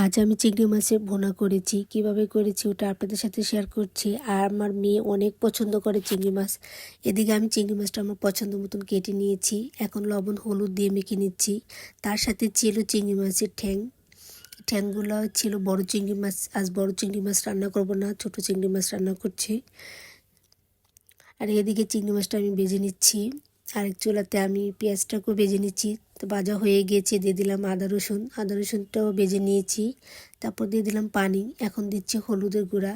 আজ আমি চিংড়ি মাছের ভুনা করেছি। কিভাবে করেছি ওটা আপনাদের সাথে শেয়ার করছি। আর আমার মেয়ে অনেক পছন্দ করে চিংড়ি মাছ। এদিকে আমি চিংড়ি মাছটা আমার পছন্দ মতন কেটে নিয়েছি। এখন লবণ হলুদ দিয়ে মেখে নিচ্ছি। তার সাথে ছিল চিংড়ি মাছের ঠ্যাংগুলো ছিল বড় চিংড়ি মাছ। আজ বড় চিংড়ি মাছ রান্না করব না, ছোট চিংড়ি মাছ রান্না করছি। আর এদিকে চিংড়ি মাছটা আমি ভেজে নিচ্ছি। আরেক চুলাতে আমি পেঁয়াজটাকেও ভেজে নিচ্ছি। তো ভাজা হয়ে গিয়েছে, দিয়ে দিলাম আদা রসুনটাও ভেজে নিয়েছি। তারপর দিয়ে দিলাম পানি। এখন দিচ্ছি হলুদের গুঁড়া,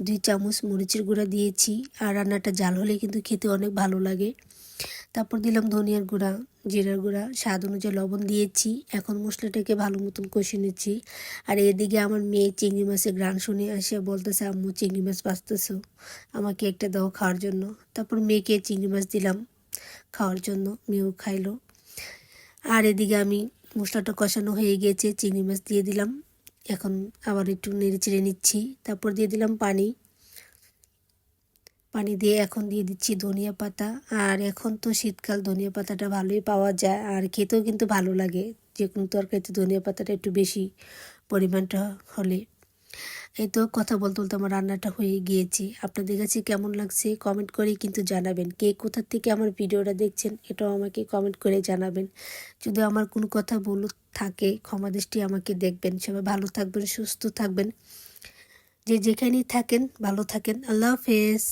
2 চামচ মরিচের গুঁড়া দিয়েছি। আর রান্নাটা জাল হলে কিন্তু খেতে অনেক ভালো লাগে। তারপর দিলাম ধনিয়ার গুঁড়া, জিরার গুঁড়া, স্বাদ অনুযায়ী লবণ দিয়েছি। এখন মশলাটাকে ভালো মতন কষে নিচ্ছি। আর এদিকে আমার মেয়ে চিংড়ি মাছের ঘ্রাণ শুনে আসে বলতেছে, আম্মু চিংড়ি মাছ ভাজতেছো, আমাকে একটা দাও খাওয়ার জন্য। তারপর মেয়েকে চিংড়ি মাছ দিলাম খাওয়ার জন্য, মেয়েও খাইলো। আর এদিকে আমি মশলাটা কষানো হয়ে গিয়েছে, চিংড়ি মাছ দিয়ে দিলাম। এখন আবার একটু নেড়ে চেড়ে নিচ্ছি। তারপর দিয়ে দিলাম পানি দিয়ে এখন দিয়ে দিচ্ছি ধনিয়া পাতা। আর এখন তো শীতকাল, ধনিয়া পাতাটা ভালোই পাওয়া যায় আর খেতেও কিন্তু ভালো লাগে। যে কোনো তরকারিতে ধনিয়া পাতাটা একটু বেশি পরিমাণটা হলে। এই তো কথা বলতে বলতে আমার রান্নাটা হয়ে গিয়েছে। আপনাদের কাছে কেমন লাগছে কমেন্ট করে কিন্তু জানাবেন। কে কোথা থেকে আমার ভিডিওটা দেখছেন এটাও আমাকে কমেন্ট করে জানাবেন। যদি আমার কোনো কথা ভুল থাকে ক্ষমা দৃষ্টি আমাকে দেখবেন। সবাই ভালো থাকবেন, সুস্থ থাকবেন, যে যেখানেই থাকেন ভালো থাকেন। আল্লাহ হাফেজ।